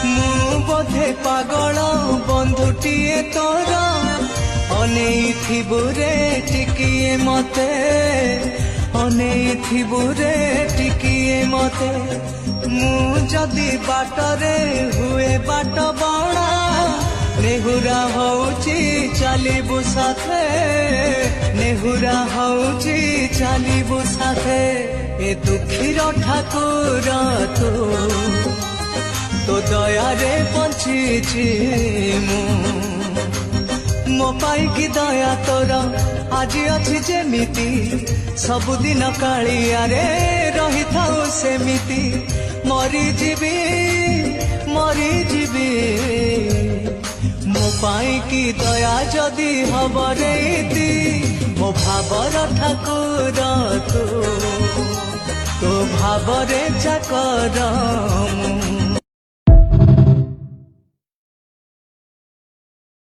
ମୁଁ ବୋଧେ ପାଗଳ ବନ୍ଧୁଟିଏ ତୋର ଅନେଇଥିବୁ ରେ ଟିକିଏ ମତେ ଅନେଇଥିବୁ ରେ ଟିକିଏ ମତେ ମୁଁ ଯଦି ବାଟରେ ହୁଏ ବାଟ ବଣା ନେହୁରା ହଉଛି ଚାଲିବୁ ସାଥେ ନେହୁରା ହଉଛି ଚାଲିବୁ ସାଥେ ଏ ଦୁଃଖୀର ଠାକୁର ତୋ ଦୟାରେ ବଞ୍ଚିଛି ମୁଁ ମୋ ପାଇକି ଦୟା ତୋର ଆଜି ଅଛି ଯେମିତି ସବୁଦିନ କାଳିଆରେ ରହିଥାଉ ସେମିତି ମରିଯିବି ମରିଯିବି ମୋ ପାଇକି ଦୟା ଯଦି ହବ ରେ ମୋ ଭାବର ଠାକୁର ତୋ ଭାବରେ ଚାକର ମୁଁ